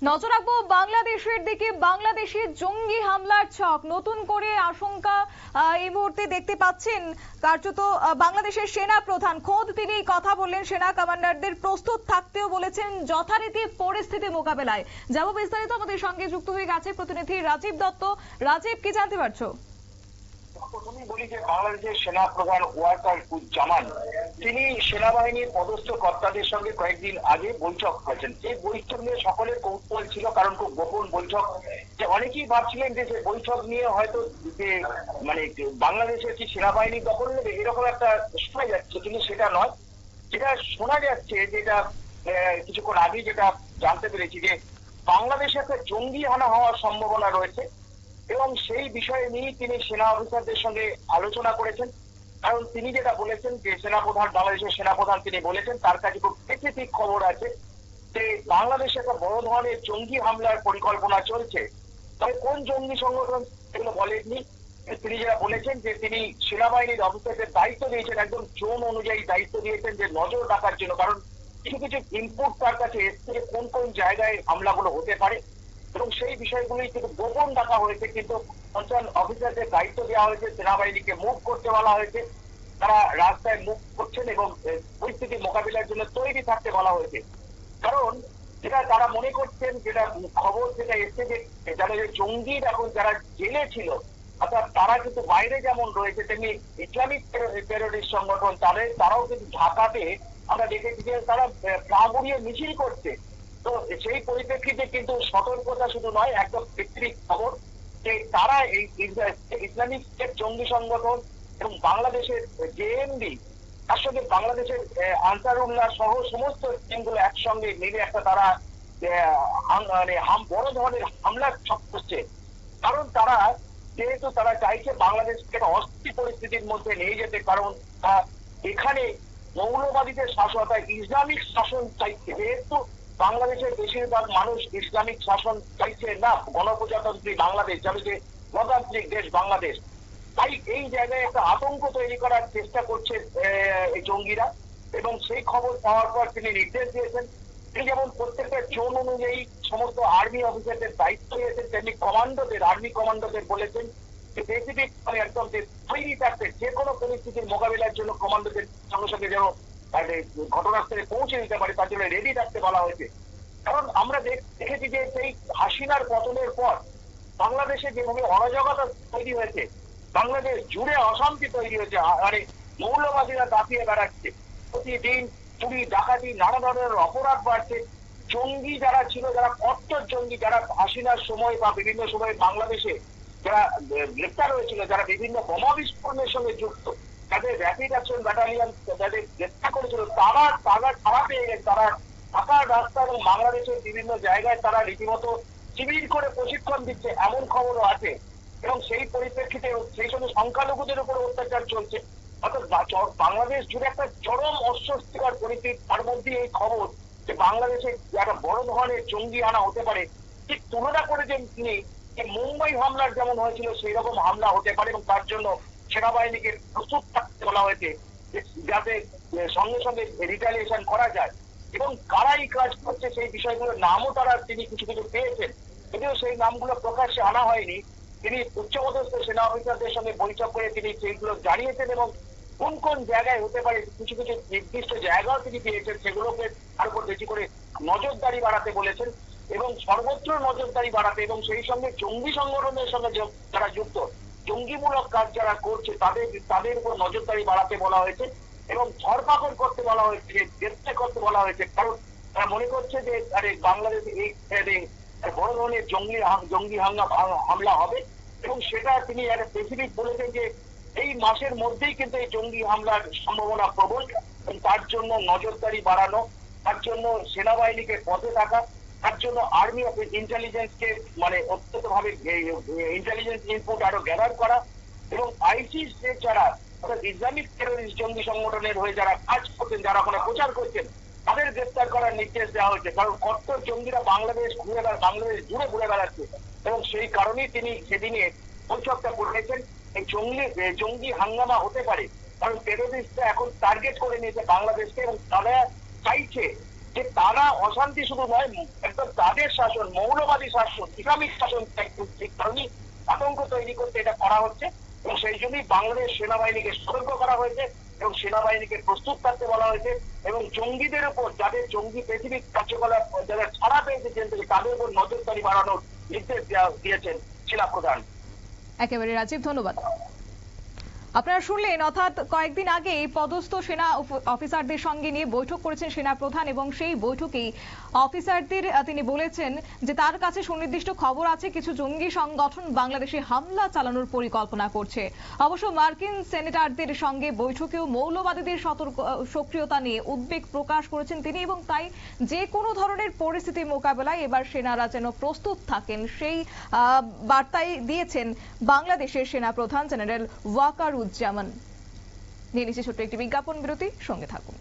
নজর রাখবো বাংলাদেশের দিকে। বাংলাদেশে জঙ্গি হামলার ছক নতুন করে আশঙ্কা এই মুহূর্তে দেখতে পাচ্ছেন। কার্যত বাংলাদেশের সেনা প্রধান খোদ তিনি কথা বললেন, সেনা কমান্ডারদের প্রস্তুত থাকতেও বলেছেন যথারীতি পরিস্থিতি মোকাবেলায়। যাবো বিস্তারিত, আমাদের সঙ্গে যুক্ত হয়ে গেছে প্রতিনিধি রাজীব দত্ত। রাজীব, কি জানতে পারছো? প্রথমেই বলি যে বাংলাদেশের সেনা প্রধান ওয়াকারুজ্জামান তিনি সেনাবাহিনীর পদস্থ কর্তাদের সঙ্গে কয়েকদিন আগে বৈঠক করেছেন। এই বৈঠক নিয়ে সকলের কৌতূহল ছিল, কারণ খুব গোপন বৈঠক। যে অনেকেই ভাবছিলেন যে বৈঠক নিয়ে হয়তো যে মানে বাংলাদেশের কি সেনাবাহিনী দখল নেবে এরকম একটা শোনা যাচ্ছে, কিন্তু সেটা নয়। যেটা শোনা যাচ্ছে, যেটা কিছুক্ষণ আগে যেটা জানতে পেরেছি, যে বাংলাদেশে একটা জঙ্গি হানা হওয়ার সম্ভাবনা রয়েছে এবং সেই বিষয়ে নিয়ে তিনি সেনা অফিসারদের সঙ্গে আলোচনা করেছেন। কারণ তিনি যেটা বলেছেন যে সেনাপ্রধান, বাংলাদেশের সেনাপ্রধান তিনি বলেছেন তার কাছে খুব স্পেসিফিক খবর আছে যে বাংলাদেশে একটা বড় ধরনের জঙ্গি হামলার পরিকল্পনা চলছে। তবে কোন জঙ্গি সংগঠন সেগুলো বলেননি। তিনি যেটা বলেছেন যে তিনি সেনাবাহিনীর অফিসারদের দায়িত্ব দিয়েছেন, একদম জোন অনুযায়ী দায়িত্ব দিয়েছেন যে নজর রাখার জন্য। কারণ কিছু কিছু ইনপুট তার কাছে এসছে যে কোন কোন জায়গায় হামলাগুলো হতে পারে এবং সেই বিষয়গুলি কিন্তু গোপন রাখা হয়েছে। কিন্তু কনসার্ন অফিসারদের দায়িত্ব দেওয়া হয়েছে, সেনাবাহিনীকে মুভ করতে বলা হয়েছে, তারা রাস্তায় মুভ করছেন এবং পরিস্থিতি মোকাবিলার জন্য তৈরি থাকতে বলা হয়েছে। কারণ যেটা তারা মনে করছেন, যেটা খবর যেটা এসছে, যে যারা যে জঙ্গি এখন যারা জেলে ছিল, অর্থাৎ তারা কিন্তু বাইরে যেমন রয়েছে তেমনি ইসলামিক টেরোরিস্ট সংগঠন তারাও কিন্তু ঢাকাতে আমরা দেখেছি যে তারা প্রাণ উড়িয়ে মিছিল করছে। তো সেই পরিপ্রেক্ষিতে কিন্তু সতর্কতা শুধু নয়, একদম স্পেসিফিক খবর যে তারা এই ইসলামিক স্টেট জঙ্গি সংগঠন এবং বাংলাদেশের জেএমবি তার সঙ্গে বাংলাদেশের আনসারুল্লাহ সহ সমস্ত টিমগুলো একসঙ্গে মিলে একটা তারা মানে বড় ধরনের হামলা করছে। কারণ তারা যেহেতু তারা চাইছে বাংলাদেশকে একটা অস্থির পরিস্থিতির মধ্যে নিয়ে যেতে, কারণ এখানে মৌলবাদীদের শাসন অর্থাৎ ইসলামিক শাসন চাইছে। যেহেতু বাংলাদেশের বেশিরভাগ মানুষ ইসলামিক শাসন চাইছে না, গণপ্রজাতন্ত্রী বাংলাদেশ যাবে যে গণতান্ত্রিক দেশ বাংলাদেশ, তাই এই জায়গায় একটা আতঙ্ক তৈরি করার চেষ্টা করছে এই জঙ্গিরা। এবং সেই খবর পাওয়ার পর তিনি নির্দেশ দিয়েছেন, তিনি যেমন প্রত্যেকটা জোন অনুযায়ী সমস্ত আর্মি অফিসারদের দায়িত্ব দিয়েছেন, তেমনি আর্মি কমান্ডোদের বলেছেন যে স্পেসিফিক মানে একদম যে তৈরি থাকতে যে কোনো পরিস্থিতির মোকাবিলার জন্য কমান্ডোদের সঙ্গে সঙ্গে যেন ঘটনাস্থলে পৌঁছে দিতে পারে তার জন্য রেডি থাকতে বলা হয়েছে। কারণ আমরা দেখেছি যে সেই হাসিনার পতনের পর বাংলাদেশে যেভাবে অরাজকতা তৈরি হয়েছে, বাংলাদেশ জুড়ে অশান্তি তৈরি হয়েছে, মানে মৌলবাদীরা দাপিয়ে বেড়াচ্ছে, প্রতিদিন চুরি ডাকাতি নানা ধরনের অপরাধ বাড়ছে। জঙ্গি যারা ছিল, যারা কট্টর জঙ্গি, যারা হাসিনার সময় বা বিভিন্ন সময় বাংলাদেশে যারা গ্রেপ্তার হয়েছিল, যারা বিভিন্ন বোমা বিস্ফোরণের সঙ্গে যুক্ত, যাদের র্যাপিড অ্যাকশন ব্যাটালিয়ন যাদের গ্রেপ্তার করেছিল, তারা ছাড়া পেয়ে গেছে। তারা ঢাকার রাস্তা এবং বাংলাদেশের বিভিন্ন জায়গায় তারা রীতিমতো শিবির করে প্রশিক্ষণ দিচ্ছে, এমন খবরও আছে। এবং সেই পরিপ্রেক্ষিতে সেই সময় সংখ্যালঘুদের উপর অত্যাচার চলছে। অর্থাৎ বাংলাদেশ জুড়ে একটা চরম অস্বস্তিকর পরিস্থিতি। তার মধ্যে এই খবর যে বাংলাদেশে একটা বড় ধরনের জঙ্গি আনা হতে পারে, ঠিক তুলনা করে যে তিনি মুম্বাই হামলার যেমন হয়েছিল সেই রকম হামলা হতে পারে এবং তার জন্য সেনাবাহিনীকে প্রস্তুত থাকতে বলা হয়েছে, যাতে সঙ্গে সঙ্গে রিটালিয়েশন করা যায়। এবং কারাই কাজ করছে সেই বিষয়গুলোর নামও তিনি কিছু কিছু পেয়েছেন, যদিও সেই নামগুলো প্রকাশ্যে আনা হয়নি। তিনি উচ্চপদস্থ সেনা অফিসারদের সঙ্গে বৈঠক করে তিনি সেইগুলো জানিয়েছেন এবং কোন কোন জায়গায় হতে পারে কিছু কিছু নির্দিষ্ট জায়গাও তিনি পেয়েছেন, সেগুলোকে তার উপর বেশি করে নজরদারি বাড়াতে বলেছেন এবং সর্বত্র নজরদারি বাড়াতে, এবং সেই সঙ্গে জঙ্গি সংগঠনের সঙ্গে যারা যুক্ত, জঙ্গিমূলক কাজ যারা করছে তাদের উপর নজরদারি বাড়াতে বলা হয়েছে এবং ধরপাকড় করতে বলা হয়েছে, গ্রেপ্তার করতে বলা হয়েছে। কারণ তারা মনে করছে যে বাংলাদেশে এই বড় ধরনের জঙ্গি হামলা হবে এবং সেটা তিনি একটা স্পেসিফিক বলেছেন যে এই মাসের মধ্যেই কিন্তু এই জঙ্গি হামলার সম্ভাবনা প্রবল। তার জন্য নজরদারি বাড়ানো, তার জন্য সেনাবাহিনীকে পথে থাকা, তার জন্য আর্মি অফ ইন্টেলিজেন্সকে মানে অত্যন্ত ভাবে ইন্টেলিজেন্স ইনপুট আরো গ্যাদার করা এবং আইসিস যারা অর্থাৎ ইসলামিক টেরোরিস্ট জঙ্গি সংগঠনের হয়ে যারা কাজ করছেন, যারা ওখানে প্রচার করছেন, তাদের গ্রেপ্তার করার নির্দেশ দেওয়া হয়েছে। কারণ কট্টর জঙ্গিরা বাংলাদেশ জুড়ে ঘুরে বেড়াচ্ছে এবং সেই কারণেই তিনি সেদিনে বৈঠকটা করেছেন। এই জঙ্গি হাঙ্গামা হতে পারে, কারণ টেরোরিস্টরা এখন টার্গেট করে নিয়েছে বাংলাদেশকে এবং তারা চাইছে যে তারা অশান্তি শুধু নয়, একদম তাদের শাসন, মৌলবাদী শাসন, ইসলামিক শাসন ঠিক কারণে আতঙ্ক তৈরি করতে এটা করা হচ্ছে। এবং সেই জন্যই বাংলাদেশ সেনাবাহিনীকে সতর্ক করা হয়েছে এবং সেনাবাহিনীকে প্রস্তুত থাকতে বলা হয়েছে এবং জঙ্গিদের উপর, যাদের জঙ্গি পৃথিবীর কার্যকলাপ যারা ছাড়া পেয়েছে জেল থেকে, তাদের উপর নজরদারি বাড়ানোর নির্দেশ দিয়েছেন সেনাপ্রধান। একেবারে রাজীব, ধন্যবাদ। আপনারা শুনলেন, অর্থাৎ কয়েকদিন আগে পদস্থ সেনা অফিসারদের সঙ্গে নিয়ে বৈঠক করেছেন সেনা প্রধান এবং সেই বৈঠকেই অফিসারদের তিনি বলেছেন যে তার কাছে সুনির্দিষ্ট খবর আছে কিছু জঙ্গি সংগঠন বাংলাদেশে হামলা চালানোর পরিকল্পনা করছে। অবশ্য মার্কিন সেনেটরদের সঙ্গে বৈঠকেও মৌলবাদীদের সক্রিয়তা নিয়ে উদ্বেগ প্রকাশ করেছেন তিনি এবং তাই যে কোনো ধরনের পরিস্থিতি মোকাবেলায় এবার সেনারা যেন প্রস্তুত থাকেন সেই বার্তাই দিয়েছেন বাংলাদেশের সেনা প্রধান জেনারেল ওয়াকারুজ্জামান। নিয়ে নিচ্ছি ছোট্ট একটি বিজ্ঞাপন বিরতি, সঙ্গে থাকুন।